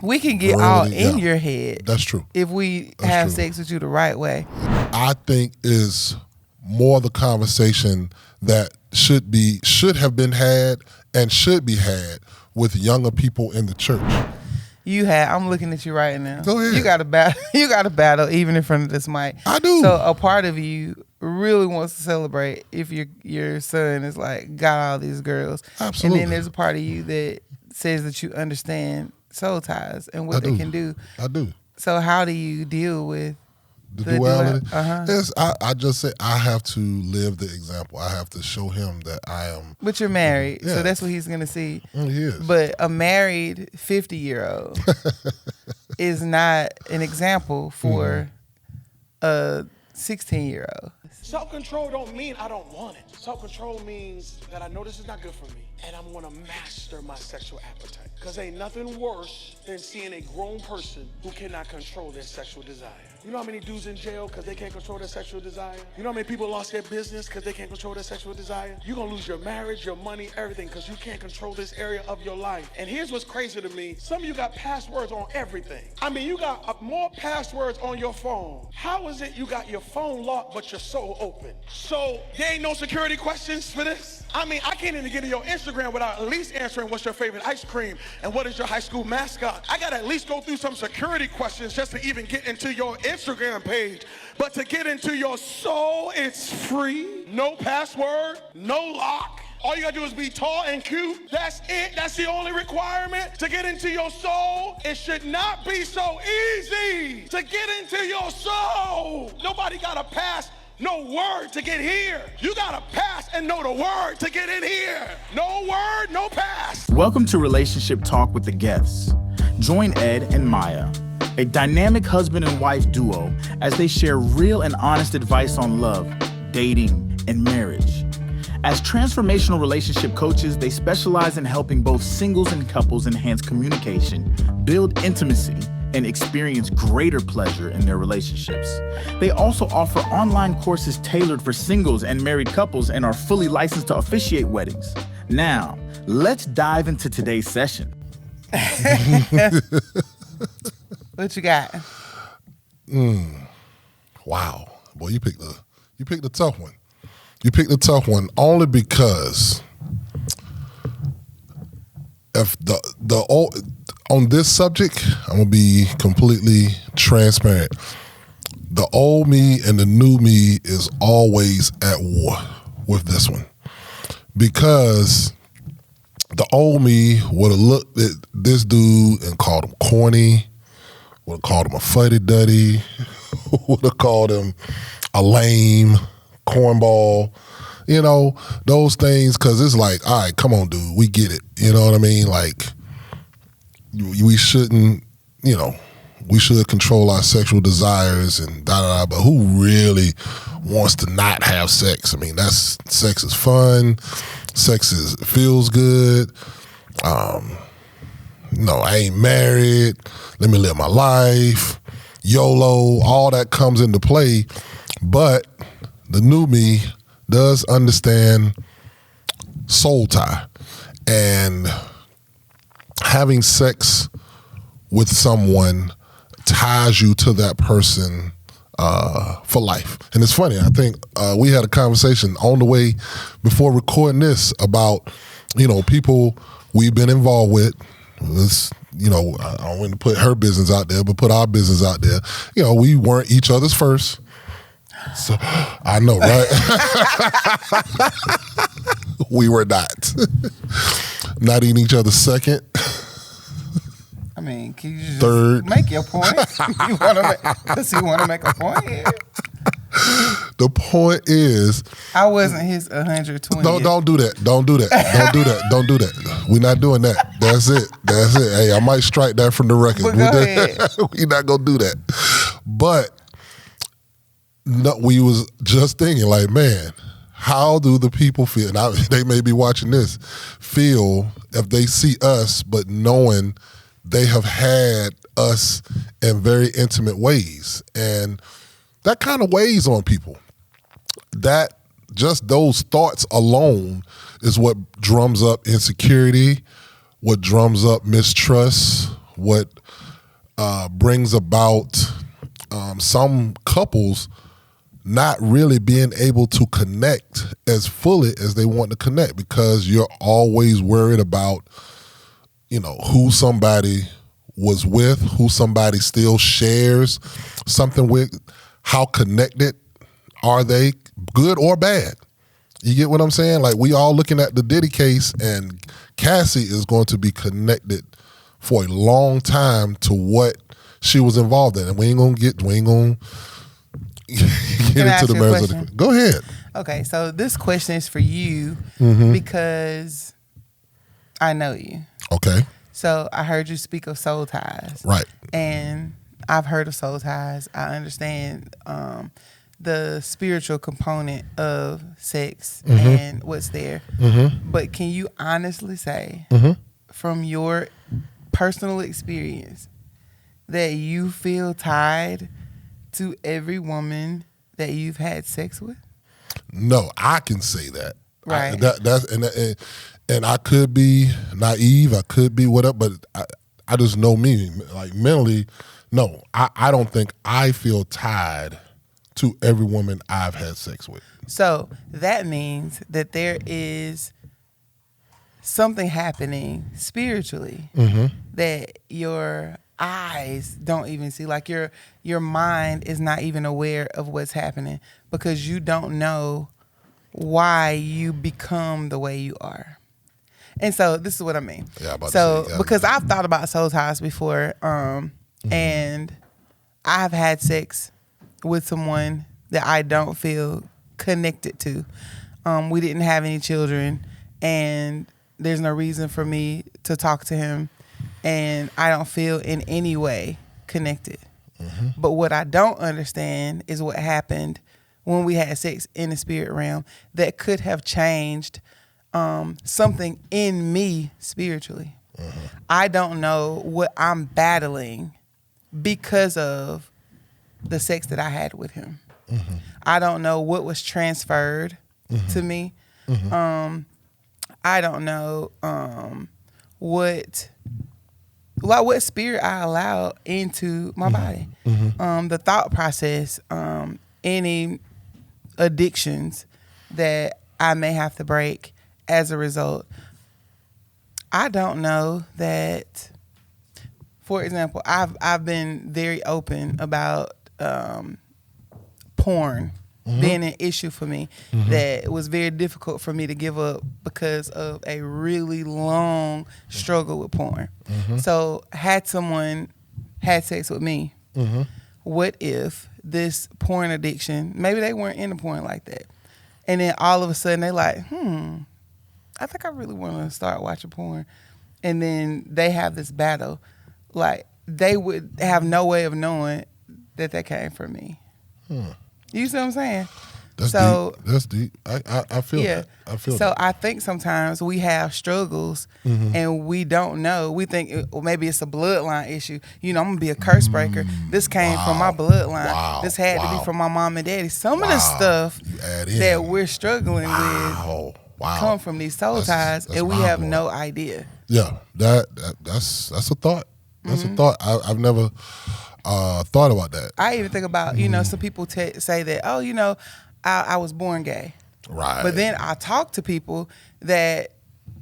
We can get all in your head. That's true. If we have sex with you the right way. I think is more the conversation that should have been had and should be had with younger people in the church. I'm looking at you right now. Go ahead. You got to battle even in front of this mic. I do. So a part of you really wants to celebrate if your son is like got all these girls. Absolutely. And then there's a part of you that says that you understand soul ties and what they can do. I do. So how do you deal with the duality? Yes, I just say I have to live the example. I have to show him that I am. But you're married, so that's what he's going to see. He is. But a married 50-year-old is not an example for a 16-year-old. Self-control don't mean I don't want it. Self-control means that I know this is not good for me, and I'm gonna master my sexual appetite. Because ain't nothing worse than seeing a grown person who cannot control their sexual desire. You know how many dudes in jail because they can't control their sexual desire? You know how many people lost their business because they can't control their sexual desire? You're gonna lose your marriage, your money, everything because you can't control this area of your life. And here's what's crazy to me. Some of you got passwords on everything. I mean, you got more passwords on your phone. How is it you got your phone locked but your soul open? So there ain't no security questions for this? I mean, I can't even get to your Instagram without at least answering what's your favorite ice cream and what is your high school mascot. I gotta at least go through some security questions just to even get into your Instagram page. But to get into your soul, it's free. No password, no lock. All you gotta do is be tall and cute. That's it. That's the only requirement to get into your soul. It should not be so easy to get into your soul. Nobody gotta pass no word to get here. You gotta pass and know the word to get in here. No word, no pass. Welcome to Relationship Talk with the Geths. Join Ed and Maya, a dynamic husband and wife duo, as they share real and honest advice on love, dating, and marriage. As transformational relationship coaches, they specialize in helping both singles and couples enhance communication, build intimacy, and experience greater pleasure in their relationships. They also offer online courses tailored for singles and married couples and are fully licensed to officiate weddings. Now, let's dive into today's session. What you got? Wow. Boy, you picked a tough one. You picked a tough one only because if on this subject, I'm gonna be completely transparent. The old me and the new me is always at war with this one. Because the old me would have looked at this dude and called him corny, would have called him a fuddy-duddy, would have called him a lame cornball, you know, those things, because it's like, all right, come on, dude, we get it. You know what I mean? Like, we shouldn't, you know, we should control our sexual desires and da-da-da, but who really wants to not have sex? I mean, sex is fun, feels good. No, I ain't married, let me live my life, YOLO, all that comes into play, but the new me does understand soul tie, and having sex with someone ties you to that person for life. And it's funny, I think we had a conversation on the way before recording this about, you know, people we've been involved with. This, you know, I don't want to put her business out there, but put our business out there. You know, we weren't each other's first. So I know, right? We were not. Not eating each other's second. I mean, can you just third. Make your point? Does he want to make a point here? The point is, I wasn't his 120. Don't do that. Don't do that. Don't do that. We're not doing that. That's it. Hey, I might strike that from the record. But go ahead. We're not gonna do that. But no, we was just thinking, like, man, how do the people feel? Now they may be watching this, feel if they see us, but knowing they have had us in very intimate ways, and that kind of weighs on people. That just those thoughts alone is what drums up insecurity, what drums up mistrust, what brings about some couples not really being able to connect as fully as they want to connect, because you're always worried about, who somebody was with, who somebody still shares something with, how connected are they, good or bad. You get what I'm saying? Like, we all looking at the Diddy case, and Cassie is going to be connected for a long time to what she was involved in, and we ain't gonna get into the merits of the. Go ahead. Okay, so this question is for you because I know you. Okay. So I heard you speak of soul ties, Right? And I've heard of soul ties. I understand the spiritual component of sex and what's there. But can you honestly say, from your personal experience, that you feel tied to every woman that you've had sex with? No, I can say that. Right. And I could be naive. I could be whatever, but I just know me. Like, mentally, no, I don't think I feel tied to every woman I've had sex with. So that means that there is something happening spiritually that your eyes don't even see. Like, your mind is not even aware of what's happening, because you don't know why you become the way you are. And so this is what I mean. Yeah, because I've thought about soul ties before, and I've had sex with someone that I don't feel connected to. We didn't have any children, and there's no reason for me to talk to him, and I don't feel in any way connected. But what I don't understand is what happened when we had sex in the spirit realm that could have changed something in me spiritually. I don't know what I'm battling because of the sex that I had with him. I don't know what was transferred to me. I don't know what spirit I allowed into my body. The thought process, any addictions that I may have to break as a result. I don't know that, for example, I've been very open about porn being an issue for me that was very difficult for me to give up because of a really long struggle with porn. So had someone had sex with me, what if this porn addiction, maybe they weren't into porn like that, and then all of a sudden they like, I think I really want to start watching porn, and then they have this battle, like they would have no way of knowing that came from me. You see what I'm saying? That's deep. I feel that. I feel so that. I think sometimes we have struggles and we don't know. We think maybe it's a bloodline issue. I'm going to be a curse breaker. This came from my bloodline. This had to be from my mom and daddy. Some of the stuff that we're struggling with come from these soul ties, and we have no idea. Yeah, that's a thought. That's a thought. I've never thought about that. I even think about, some people say that, I was born gay. Right. But then I talk to people that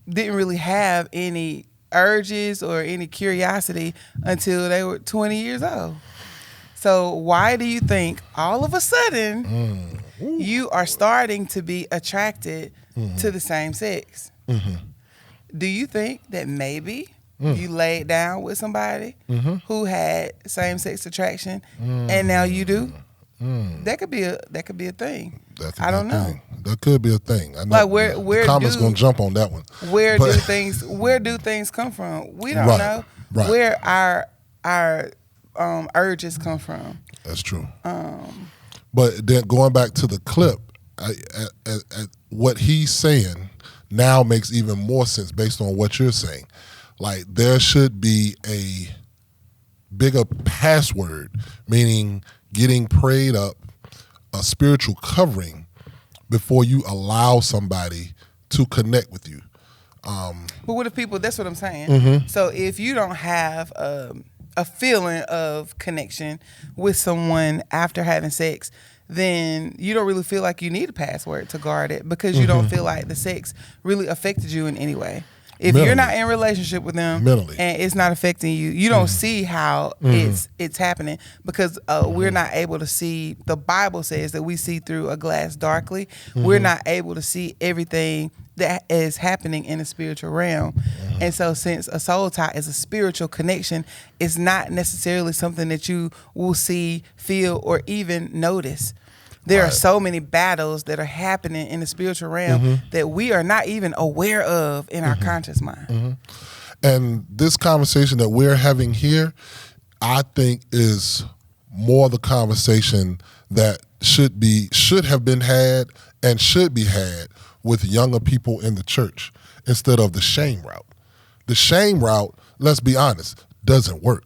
didn't really have any urges or any curiosity until they were 20 years old. So why do you think all of a sudden you are starting to be attracted to the same sex? Do you think that maybe you laid down with somebody who had same-sex attraction and now you do? That could be a thing. I don't know. That could be a thing. I know. Like where the comments gonna jump on that one. Where do things come from? We don't know where our urges come from. That's true. But then going back to the clip, what he's saying now makes even more sense based on what you're saying. Like, there should be a bigger password, meaning getting prayed up, a spiritual covering before you allow somebody to connect with you. But what if people? That's what I'm saying. So if you don't have a feeling of connection with someone after having sex, then you don't really feel like you need a password to guard it because you don't feel like the sex really affected you in any way. If Mentally. you're not in a relationship with them Mentally. and it's not affecting you, you don't see how it's happening because we're not able to see. The Bible says that we see through a glass darkly. We're not able to see everything that is happening in the spiritual realm. And so since a soul tie is a spiritual connection, it's not necessarily something that you will see, feel, or even notice. There are so many battles that are happening in the spiritual realm that we are not even aware of in our conscious mind. And this conversation that we're having here, I think, is more the conversation that should have been had and should be had with younger people in the church instead of the shame route. The shame route, let's be honest, doesn't work.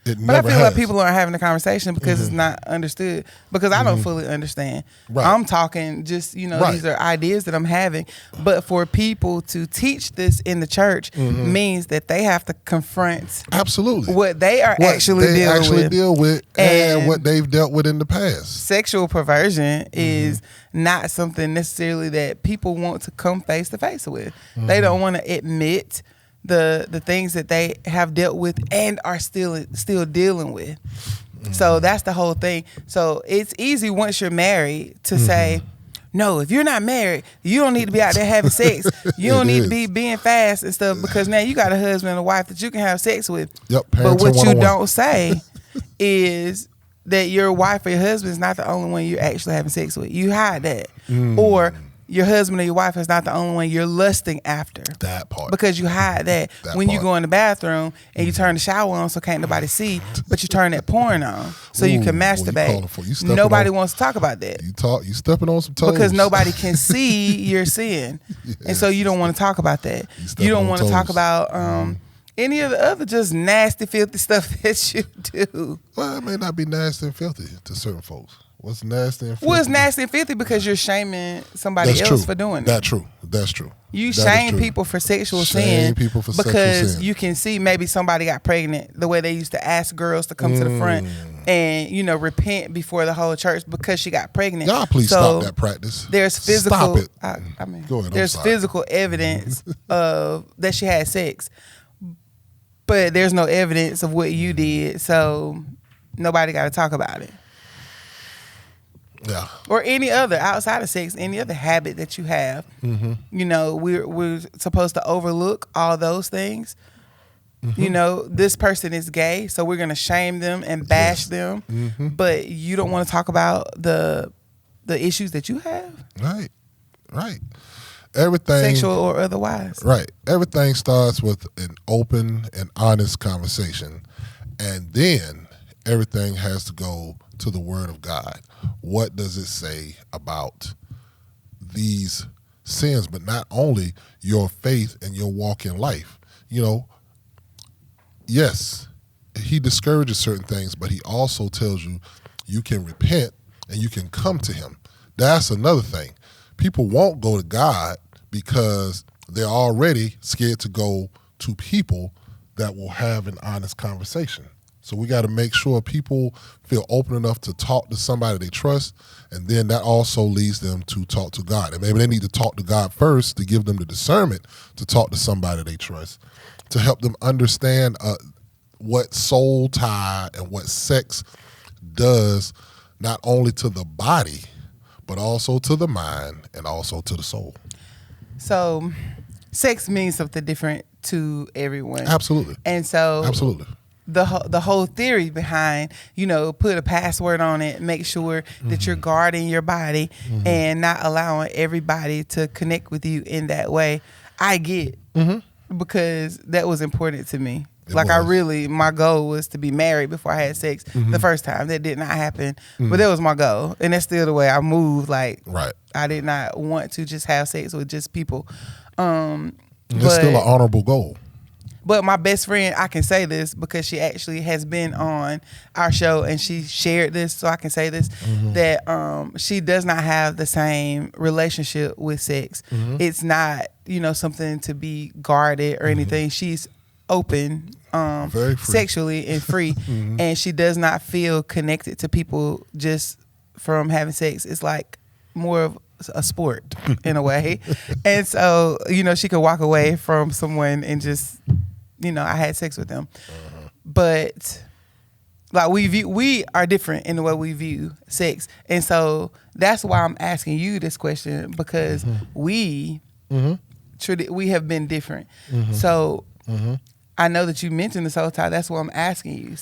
It But I never feel has. like people aren't having the conversation because it's not understood. Because I don't fully understand. Right. I'm talking just, these are ideas that I'm having. But for people to teach this in the church means that they have to confront Absolutely what they are what actually they dealing actually with. deal with and what they've dealt with in the past. Sexual perversion is not something necessarily that people want to come face to face with. They don't want to admit the things that they have dealt with and are still dealing with. So that's the whole thing. So it's easy once you're married to say, no, if you're not married, you don't need to be out there having sex. You don't need to be being fast and stuff because now you got a husband and a wife that you can have sex with. Yep, but what you 101. don't say is that your wife or your husband is not the only one you're actually having sex with. You hide that. Or your husband or your wife is not the only one you're lusting after. That part. Because you hide that when you go in the bathroom and you turn the shower on so can't nobody see, but you turn that porn on so you can masturbate. Nobody wants to talk about that. You stepping on some toes. Because nobody can see your sin. Yes. And so you don't want to talk about that. You don't want to talk about any of the other just nasty, filthy stuff that you do. Well, it may not be nasty and filthy to certain folks. What's nasty and filthy? Well, it's nasty and filthy because you're shaming somebody else for doing it. That's true. That's true. You shame people for sexual sin because you can see maybe somebody got pregnant the way they used to ask girls to come to the front and, repent before the whole church because she got pregnant. Y'all please stop that practice. There's physical. Stop it. Go ahead, there's physical evidence of that she had sex, but there's no evidence of what you did, so nobody got to talk about it. Yeah. Or any other outside of sex, any other habit that you have. We're supposed to overlook all those things. This person is gay, so we're gonna shame them and bash them. But you don't want to talk about the issues that you have. Right. Everything, sexual or otherwise. Right. Everything starts with an open and honest conversation, and then everything has to go to the Word of God. What does it say about these sins, but not only your faith and your walk in life? Yes, he discourages certain things, but he also tells you you can repent and you can come to him. That's another thing. People won't go to God because they're already scared to go to people that will have an honest conversation. So we got to make sure people feel open enough to talk to somebody they trust, and then that also leads them to talk to God. And maybe they need to talk to God first to give them the discernment to talk to somebody they trust, to help them understand what soul tie and what sex does, not only to the body, but also to the mind and also to the soul. So sex means something different to everyone. Absolutely. And so absolutely. The whole theory behind, put a password on it, make sure that you're guarding your body and not allowing everybody to connect with you in that way, I get because that was important to me. My goal was to be married before I had sex the first time. That did not happen, but that was my goal. And that's still the way I moved. Right. I did not want to just have sex with just people. It's still an honorable goal. But my best friend, I can say this because she actually has been on our show and she shared this, so I can say this, that she does not have the same relationship with sex. It's not, something to be guarded or anything. She's open Very free. sexually and free, and she does not feel connected to people just from having sex. It's like more of a sport in a way. And so, she could walk away from someone and just, I had sex with them. But like we are different in the way we view sex. And so that's why I'm asking you this question, because we have been different. So I know that you mentioned this whole time. That's why I'm asking you.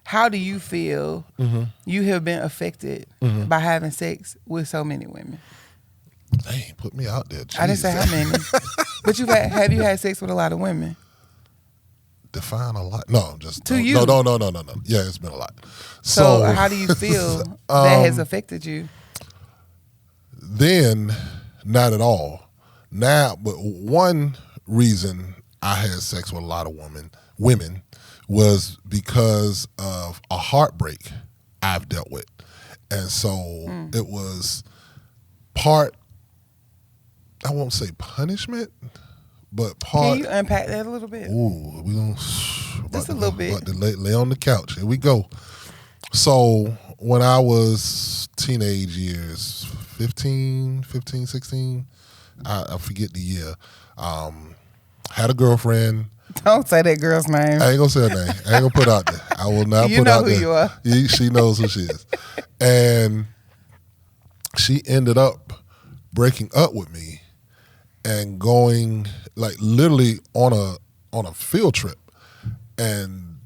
How do you feel you have been affected by having sex with so many women? Dang, put me out there. Jeez. I didn't say how many. But have you had sex with a lot of women? Define a lot. No, just to you. No. Yeah, it's been a lot. So how do you feel that has affected you? Then, not at all. Now, but one reason I had sex with a lot of women was because of a heartbreak I've dealt with. And so it was part, I won't say punishment, but part. Can you unpack that a little bit? Ooh, we gonna just a little bit. About to lay on the couch. Here we go. So when I was teenage years, 15, 16, I forget the year, had a girlfriend. Don't say that girl's name. I ain't gonna say her name. I ain't gonna put it out there. I will not put out there. You know who you are. She knows who she is. And she ended up breaking up with me and going like literally on a field trip and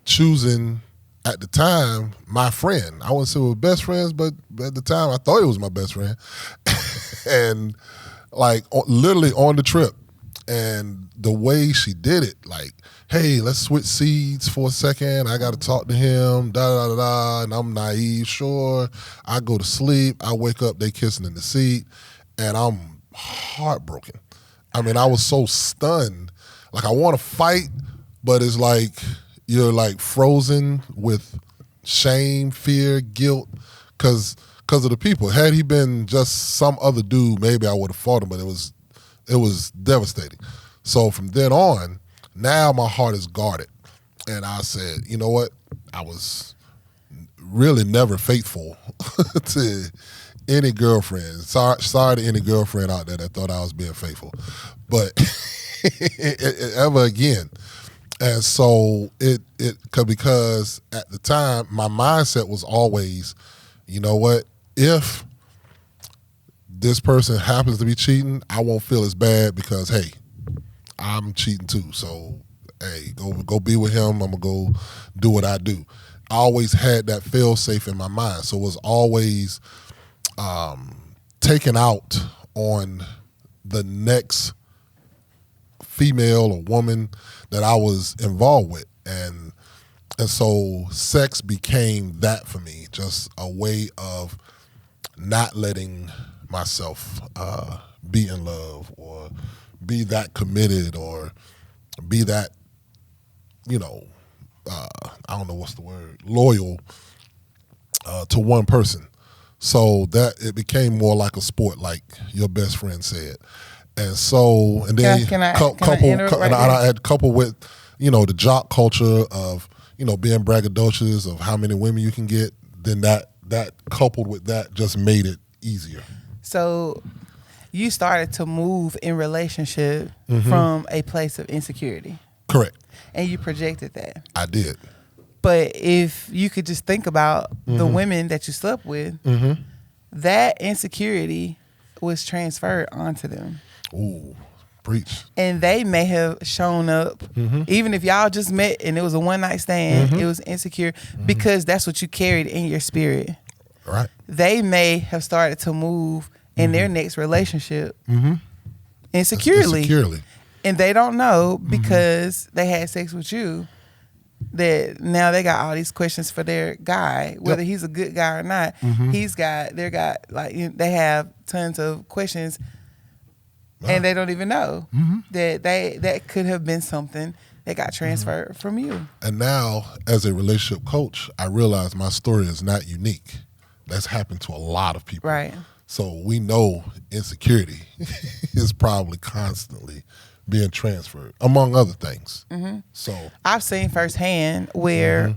choosing at the time my friend. I wouldn't say we were best friends, but at the time I thought he was my best friend. And like literally on the trip. And the way she did it, like, hey, let's switch seats for a second. I got to talk to him, da-da-da-da, and I'm naive, sure. I go to sleep. I wake up, they kissing in the seat, and I'm heartbroken. I mean, I was so stunned. Like, I want to fight, but it's like you're, like, frozen with shame, fear, guilt, because of the people. Had he been just some other dude, maybe I would have fought him, but it was devastating. So from then on, now my heart is guarded. And I said, you know what? I was really never faithful to any girlfriend. Sorry to any girlfriend out there that thought I was being faithful. But ever again. And so because at the time, my mindset was always, you know what? If this person happens to be cheating, I won't feel as bad because, hey, I'm cheating too. So, hey, go be with him. I'm going to go do what I do. I always had that fail-safe in my mind. So it was always taken out on the next female or woman that I was involved with. And so sex became that for me, just a way of not letting myself be in love or be that committed or be that, I don't know what's the word, loyal to one person. So that it became more like a sport, like your best friend said. And so, and then I had coupled with, the jock culture of, being braggadocious of how many women you can get, then that coupled with that just made it easier. So you started to move in relationship from a place of insecurity. Correct. And you projected that. I did. But if you could just think about the women that you slept with, that insecurity was transferred onto them. Ooh, preach. And they may have shown up, even if y'all just met and it was a one-night stand, it was insecure, because that's what you carried in your spirit. Right. They may have started to move in their next relationship insecurely. And they don't know because they had sex with you that now they got all these questions for their guy, whether he's a good guy or not. They have tons of questions and they don't even know that could have been something that got transferred from you. And now, as a relationship coach, I realize my story is not unique. That's happened to a lot of people. Right. So we know insecurity is probably constantly being transferred, among other things. So I've seen firsthand where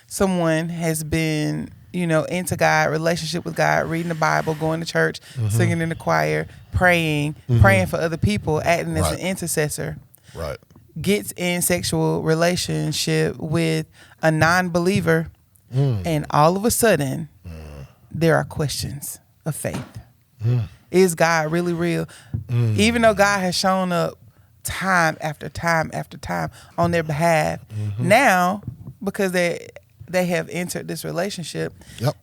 someone has been, into God, relationship with God, reading the Bible, going to church, singing in the choir, praying for other people, acting as an intercessor. Right. Gets in sexual relationship with a non-believer, and all of a sudden, there are questions of faith. Is God really real? Even though God has shown up time after time after time on their behalf, now, because they have entered this relationship,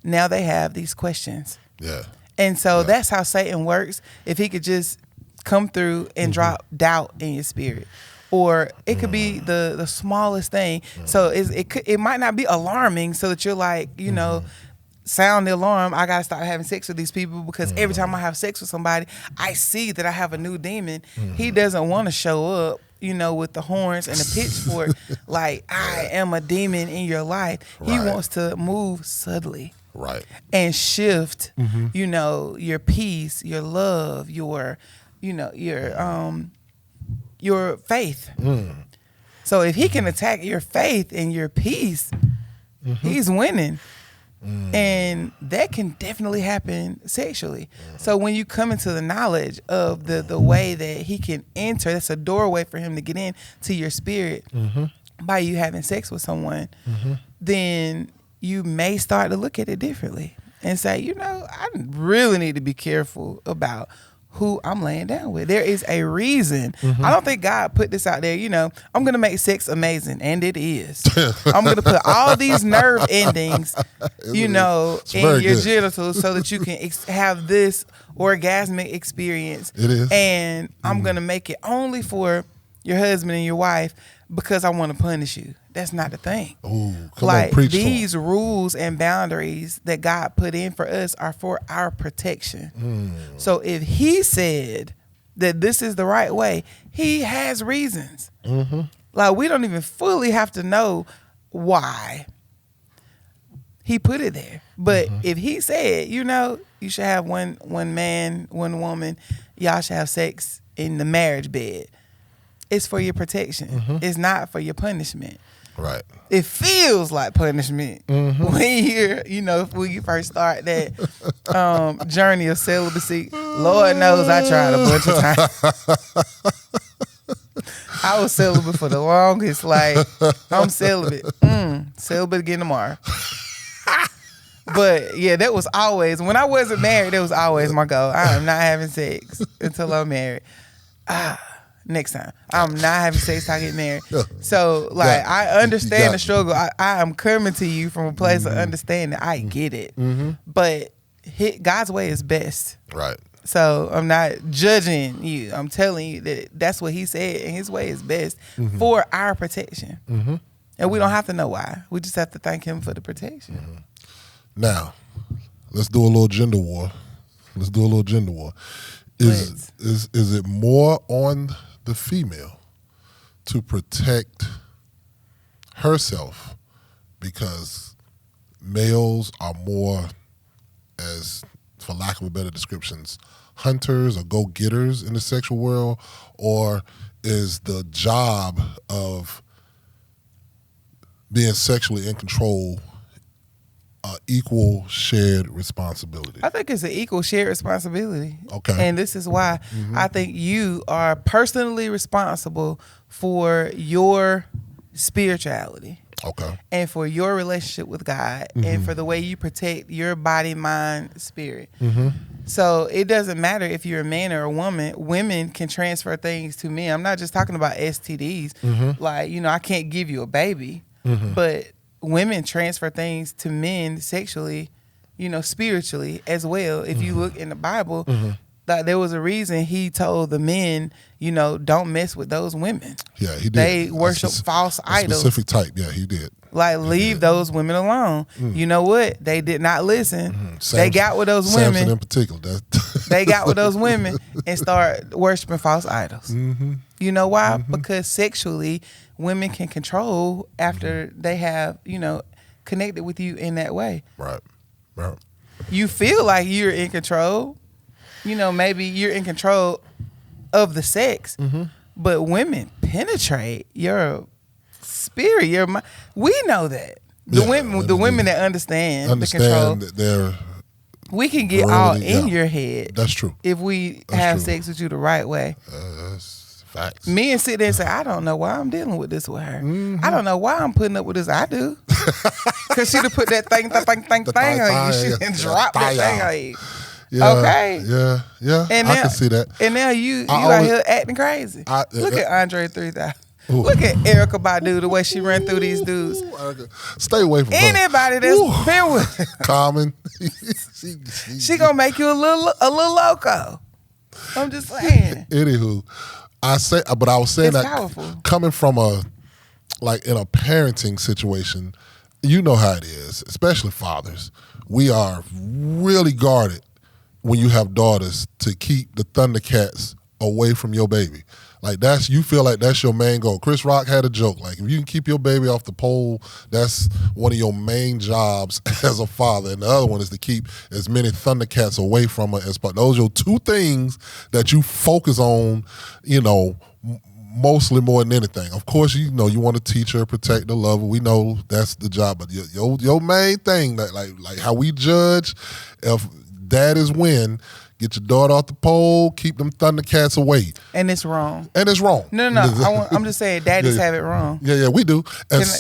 now they have these questions. Yeah. And so that's how Satan works. If he could just come through and drop doubt in your spirit. Or it could be the smallest thing. So it might not be alarming so that you're like, sound the alarm. I got to stop having sex with these people because every time I have sex with somebody, I see that I have a new demon. He doesn't want to show up, with the horns and the pitchfork like, I am a demon in your life. Right. He wants to move subtly. Right. And shift, your peace, your love, your faith. So if he can attack your faith and your peace, he's winning. And that can definitely happen sexually. So when you come into the knowledge of the way that he can enter, that's a doorway for him to get in to your spirit by you having sex with someone, then you may start to look at it differently and say, I really need to be careful about who I'm laying down with. There is a reason. I don't think God put this out there, I'm going to make sex amazing. And it is. I'm going to put all these nerve endings, in your genitals so that you can have this orgasmic experience. It is. And I'm going to make it only for your husband and your wife because I want to punish you. That's not the thing. Ooh, come on, preach these rules and boundaries that God put in for us are for our protection. So if he said that this is the right way, he has reasons. Like we don't even fully have to know why he put it there. But if he said, you should have one man, one woman, y'all should have sex in the marriage bed, it's for your protection. It's not for your punishment. Right. It feels like punishment when you first start that journey of celibacy. Lord knows I tried a bunch of times. I was celibate for the longest. Like, I'm celibate. Celibate again tomorrow. But yeah, that was always, when I wasn't married, that was always my goal. I am not having sex until I'm married. Next time. I'm not having sex till I get married. So, I understand the struggle. I am coming to you from a place of understanding. I get it. But God's way is best. Right. So, I'm not judging you. I'm telling you that that's what he said, and his way is best for our protection. And we don't have to know why. We just have to thank him for the protection. Now, let's do a little gender war. Is it more on the female to protect herself because males are more, as for lack of a better descriptions, hunters or go-getters in the sexual world, or is the job of being sexually in control equal shared responsibility? I think it's an equal shared responsibility. Okay. And this is why I think you are personally responsible for your spirituality. Okay. And for your relationship with God and for the way you protect your body, mind, spirit. So it doesn't matter if you're a man or a woman. Women can transfer things to men. I'm not just talking about STDs. Like, I can't give you a baby, but women transfer things to men sexually, spiritually as well. If you look in the Bible, that there was a reason he told the men, don't mess with those women. Yeah, he did. They worship false idols. Specific type, yeah, he did. Like, leave those women alone. You know what? They did not listen. They got with those women. Samson in particular. They got with those women and start worshiping false idols. Mm-hmm. You know why? Because sexually, women can control after they have, connected with you in that way. Right. You feel like you're in control. Maybe you're in control of the sex, but women penetrate your spirit, your mind. We know that. The women that understand the control. That they're we can get all in your head. That's true. If we have sex with you the right way. That's facts. Men sit there and say, I don't know why I'm dealing with this with her. I don't know why I'm putting up with this. I do. Because she'd have put that thing on you. She done dropped that thing on you. Yeah, okay. Yeah. And I can see that. And now you out here acting crazy. Look at Andre 3000. Look at Erykah Badu, the way she ran through these dudes. Stay away from anybody that's been with Common. she gonna make you a little loco. I'm just saying. Anywho, I was saying it's that powerful. Coming from in a parenting situation, you know how it is, especially fathers. We are really guarded when you have daughters to keep the Thundercats away from your baby. Like you feel like that's your main goal. Chris Rock had a joke, like if you can keep your baby off the pole, that's one of your main jobs as a father. And the other one is to keep as many Thundercats away from her as possible. Those are your two things that you focus on, mostly more than anything. Of course, you want to teach her, protect her, love her. We know that's the job. But your main thing, like how we judge if dad is win, get your daughter off the pole, keep them Thundercats away. And it's wrong. No. I'm just saying daddies have it wrong. Yeah, we do.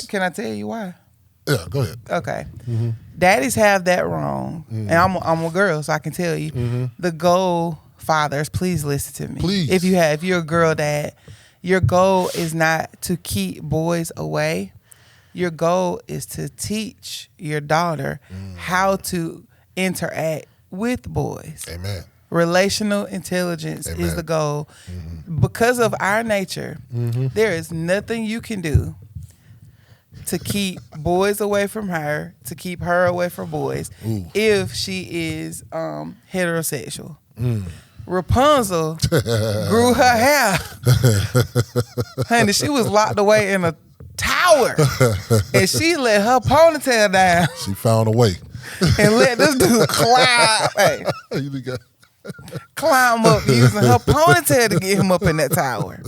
Can I tell you why? Yeah, go ahead. Okay. Daddies have that wrong. And I'm a girl, so I can tell you. The goal, fathers, please listen to me. Please. If you're a girl dad, your goal is not to keep boys away. Your goal is to teach your daughter how to interact with boys. Amen. Relational intelligence is the goal. Because of our nature, there is nothing you can do to keep boys away from her, to keep her away from boys, if she is heterosexual. Rapunzel grew her hair. Honey, she was locked away in a tower, and she let her ponytail down. She found a way. And let this dude climb. Hey, climb up using her ponytail to get him up in that tower.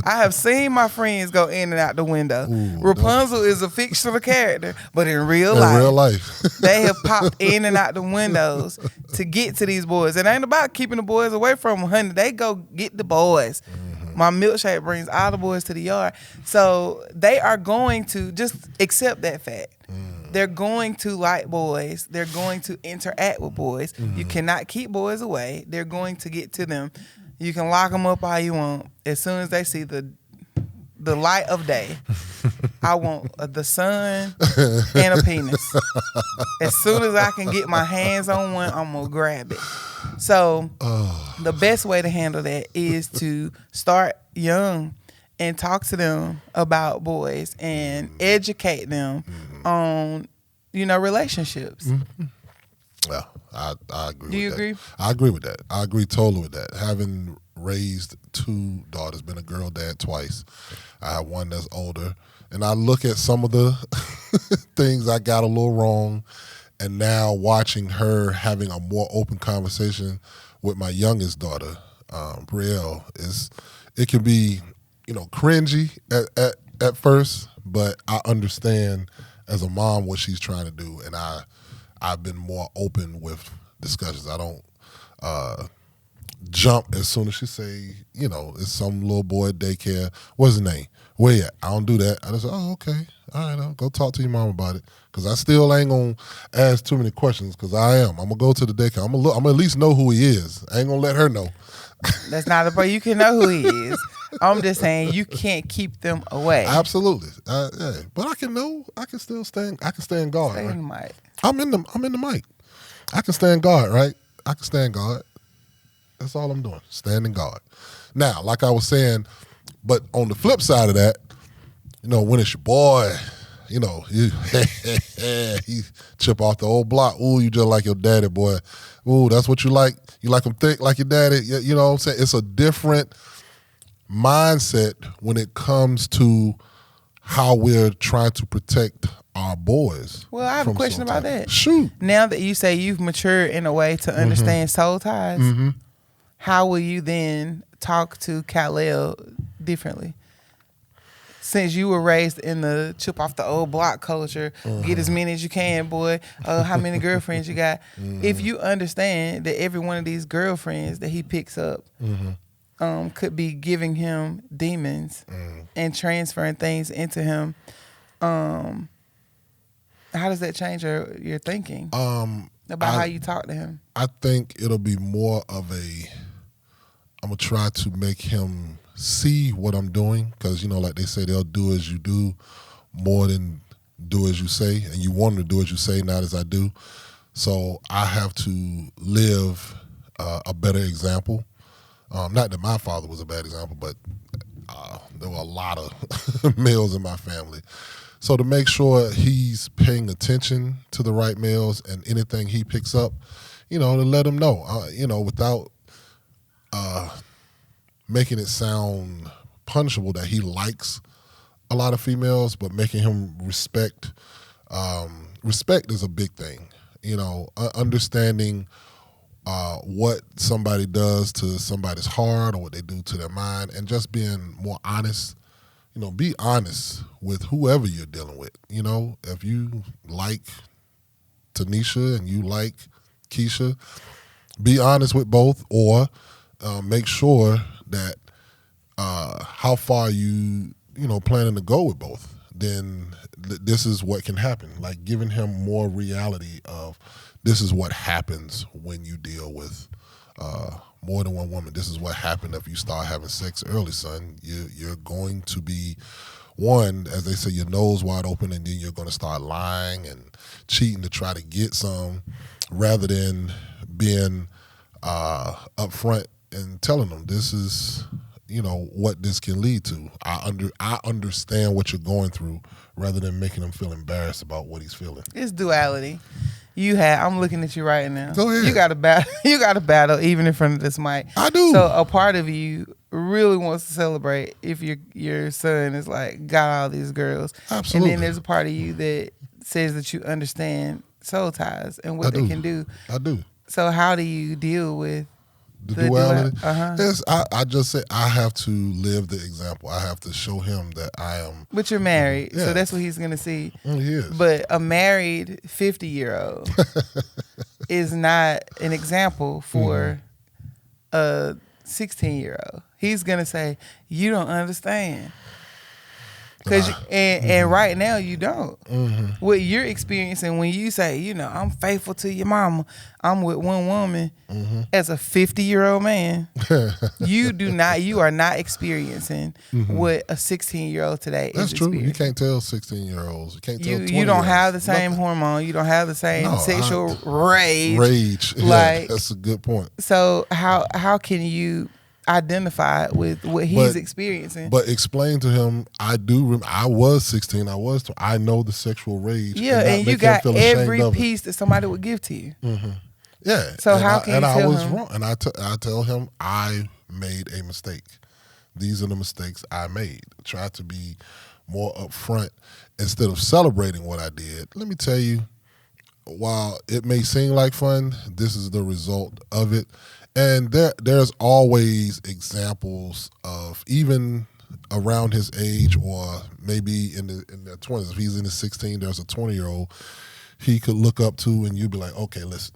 I have seen my friends go in and out the window. Rapunzel is a fictional character, but in real life, they have popped in and out the windows to get to these boys. It ain't about keeping the boys away from them, honey. They go get the boys. My milkshake brings all the boys to the yard. So they are going to just accept that fact. They're going to like boys. They're going to interact with boys. You cannot keep boys away. They're going to get to them. You can lock them up all you want. As soon as they see the light of day, I want the sun and a penis. As soon as I can get my hands on one, I'm going to grab it. So the best way to handle that is to start young and talk to them about boys and educate them on, relationships. Well, I agree. Do you agree? I agree with that. I agree totally with that. Having raised two daughters, been a girl dad twice. I have one that's older. And I look at some of the things I got a little wrong, and now watching her having a more open conversation with my youngest daughter, Brielle, it can be, cringy at first, but I understand as a mom what she's trying to do, and I've been more open with discussions. I don't jump as soon as she say, it's some little boy at daycare. What's his name? Where you at? I don't do that. I just say, oh, okay. All right, I'll go talk to your mom about it. Because I still ain't going to ask too many questions, because I'm going to go to the daycare. I'm going to at least know who he is. I ain't going to let her know. That's not a point. You can know who he is. I'm just saying you can't keep them away. Absolutely. Yeah. But I can know. I can still stand. I can stand guard. Stay right? in the mic. I'm in the mic. I can stand guard, right? I can stand guard. That's all I'm doing. Standing guard. Now, like I was saying, but on the flip side of that, when it's your boy, you know, he chip off the old block. Ooh, you just like your daddy, boy. Ooh, that's what you like. You like him thick like your daddy. You know what I'm saying? It's a different mindset when it comes to how we're trying to protect our boys. Well, I have a question about that. Shoot. Now that you say you've matured in a way to understand soul ties, how will you then talk to Kal-El differently? Since you were raised in the chip off the old block culture, get as many as you can, boy. How many girlfriends you got? If you understand that every one of these girlfriends that he picks up could be giving him demons and transferring things into him, how does that change your thinking about how you talk to him? I think it'll be more of I'm going to try to make him see what I'm doing, because, you know, like they say, they'll do as you do more than do as you say, and you want them to do as you say, not as I do. So I have to live a better example. Not that my father was a bad example, but there were a lot of males in my family. So to make sure he's paying attention to the right males and anything he picks up, you know, to let him know, you know, without making it sound punishable that he likes a lot of females, but making him respect. Respect is a big thing, you know, understanding what somebody does to somebody's heart or what they do to their mind, and just being more honest. You know, be honest with whoever you're dealing with. You know, if you like Tanisha and you like Keisha, be honest with both, or make sure that how far you planning to go with both. Then this is what can happen. Like giving him more reality of this is what happens when you deal with more than one woman. This is what happened if you start having sex early, son. You're going to be, one, as they say, your nose wide open, and then you're going to start lying and cheating to try to get some, rather than being upfront and telling them this is, you know, what this can lead to. I understand what you're going through, rather than making him feel embarrassed about what he's feeling. It's duality. I'm looking at you right now. Go ahead. You got to battle even in front of this mic. I do. So a part of you really wants to celebrate if your son is like got all these girls. Absolutely. And then there's a part of you that says that you understand soul ties and what they can do. I do. So how do you deal with the duality? Yes, I just say I have to live the example. I have to show him that I am. But you're married, yeah. so that's what he's gonna see. He is. But a married 50-year-old is not an example for a 16-year-old. He's gonna say, "You don't understand." And right now you don't. What you're experiencing when you say, you know, I'm faithful to your mama, I'm with one woman, as a 50-year-old man, you are not experiencing what a 16-year-old today is experiencing. That's true. You can't tell 16-year-olds. You can't tell 20-year-olds. You don't have the same hormone. You don't have the same sexual rage. Like, that's a good point. So how can you identify with what he's experiencing? But explain to him, I was 16, I know the sexual rage. Yeah, and you got every piece that somebody would give to you. Yeah. So how can you tell him? I was wrong. And I tell him I made a mistake. These are the mistakes I made. Try to be more upfront instead of celebrating what I did. Let me tell you, while it may seem like fun, this is the result of it. And there's always examples of, even around his age, or maybe in their 20s. If he's in his 16, there's a 20-year-old he could look up to, and you'd be like, okay, listen,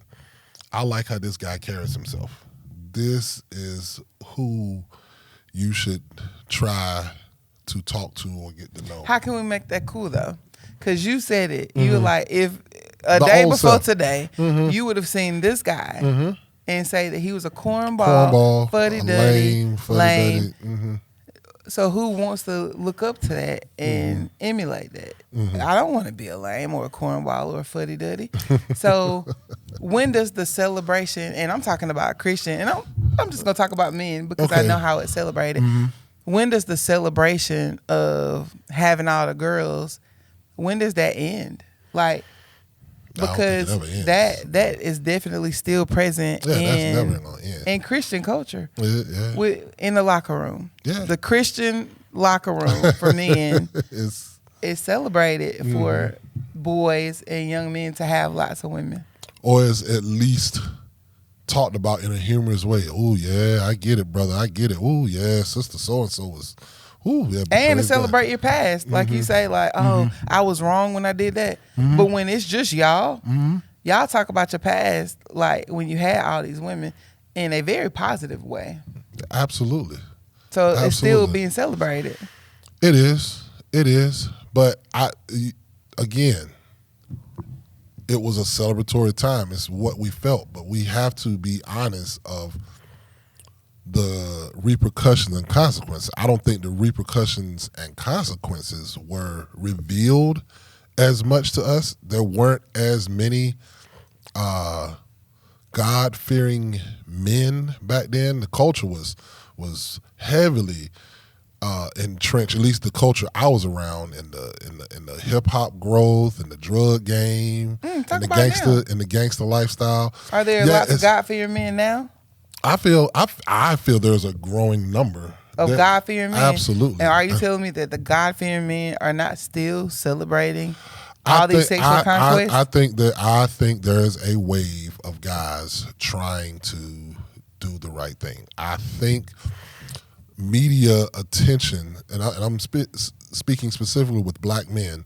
I like how this guy carries himself. This is who you should try to talk to or get to know. How can we make that cool, though? Because you said it. You were like, if a day before today, you would have seen this guy and say that he was a cornball, fuddy-duddy, lame. So who wants to look up to that and emulate that? I don't want to be a lame or a cornball or a fuddy-duddy. So when does the celebration, and I'm talking about Christian, and I'm just going to talk about men because I know how it's celebrated. When does the celebration of having all the girls, when does that end? Like, I don't think it because ever ends. that is definitely still present Yeah, that's in never gonna end. in Christian culture. Yeah. In the locker room. Yeah. The Christian locker room for men It's is celebrated for boys and young men to have lots of women. or is at least talked about in a humorous way. Oh yeah, I get it, brother. I get it. Oh yeah, sister so and so was. Ooh, yeah, And to celebrate your past. Like you say, like, oh, I was wrong when I did that. But when it's just y'all, y'all talk about your past, like when you had all these women, in a very positive way. Absolutely. So it's still Absolutely. being celebrated. It is. But again, it was a celebratory time. It's what we felt, but we have to be honest of the repercussions and consequences. I don't think the repercussions and consequences were revealed as much to us. There weren't as many God-fearing men back then. The culture was heavily entrenched. At least the culture I was around in the hip hop growth and the drug game and the gangster lifestyle. Are there lots of God-fearing men now? I feel there's a growing number of God-fearing men. Absolutely. And are you telling me that the God-fearing men are not still celebrating all these sexual conquests? I think there's a wave of guys trying to do the right thing. I think media attention, and I'm speaking specifically with black men,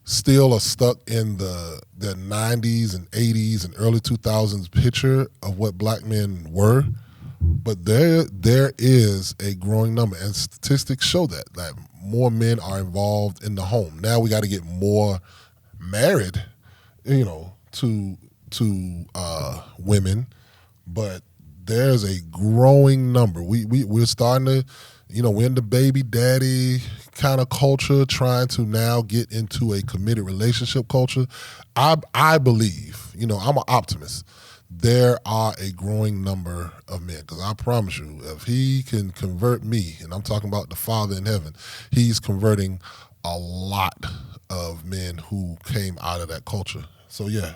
still are stuck in the 90s and 80s and early 2000s picture of what black men were. But there is a growing number, and statistics show that more men are involved in the home. Now we got to get more married, to women, but there's a growing number. We're starting to, we're in the baby daddy kind of culture, trying to now get into a committed relationship culture. I believe, I'm an optimist. There are a growing number of men, because I promise you, if he can convert me, and I'm talking about the Father in heaven, he's converting a lot of men who came out of that culture. So yeah,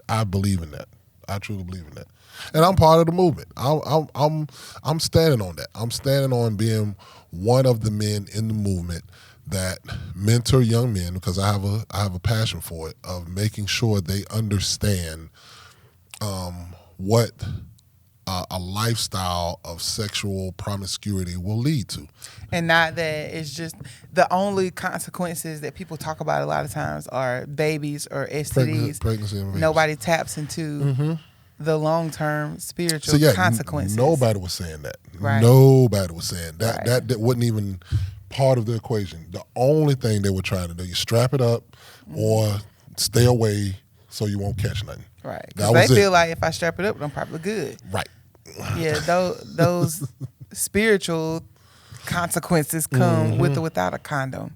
I believe in that. I truly believe in that, and I'm part of the movement. I'm standing on that. I'm standing on being one of the men in the movement that mentor young men, because I have a passion for it, of making sure they understand what a lifestyle of sexual promiscuity will lead to. And not that it's just the only consequences that people talk about a lot of times are babies or STDs. Pregnancy and babies. Nobody taps into the long-term spiritual consequences. Nobody was saying that. Right. Nobody was saying that. Right. That wasn't even part of the equation. The only thing they were trying to do, you strap it up or stay away so you won't catch nothing. Right. Because they feel like if I strap it up, I'm probably good. Right. Yeah, those spiritual consequences come with or without a condom.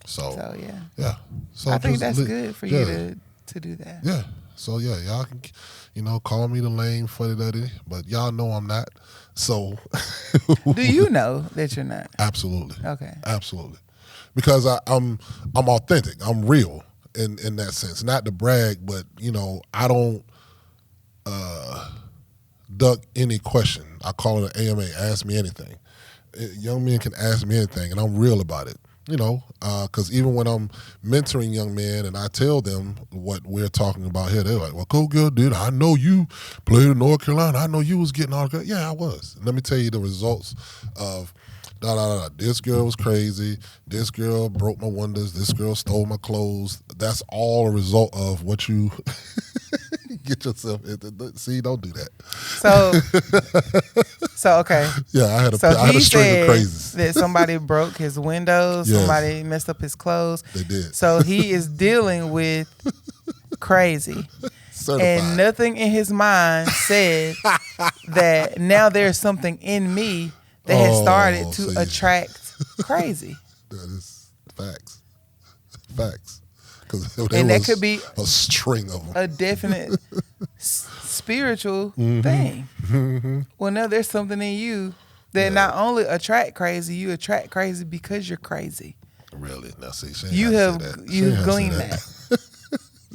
So yeah. Yeah. So I think that's good for you to do that. Yeah. So yeah, y'all can, call me the lame funny daddy, but y'all know I'm not. So do you know that you're not? Absolutely. Okay. Absolutely. Because I'm authentic. I'm real in that sense. Not to brag, but I don't duck any question. I call it an AMA, ask me anything. Young men can ask me anything, and I'm real about it. Because even when I'm mentoring young men and I tell them what we're talking about here, they're like, well, cool girl, dude, I know you played in North Carolina. I know you was getting all the. Yeah, I was. Let me tell you the results of this girl was crazy. This girl broke my windows. This girl stole my clothes. That's all a result of what you get yourself into. See, don't do that. So okay. Yeah, I had a string of crazies. That somebody broke his windows. Yes. Somebody messed up his clothes. They did. So he is dealing with crazy. Certified. And nothing in his mind said that now there's something in me that has started to attract crazy. That is facts. Facts. And that could be a string of them. A definite spiritual thing. Well, now there's something in you that not only attract crazy, you attract crazy because you're crazy. Really? Now see, she ain't You gotta have say that. She you ain't gotta say gleaned that. that.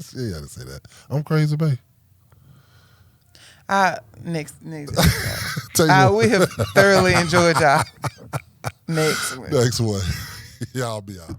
She ain't gotta say that. I'm crazy, babe. Next. Tell you what. We have thoroughly enjoyed y'all. Next one. Next one. Y'all be out.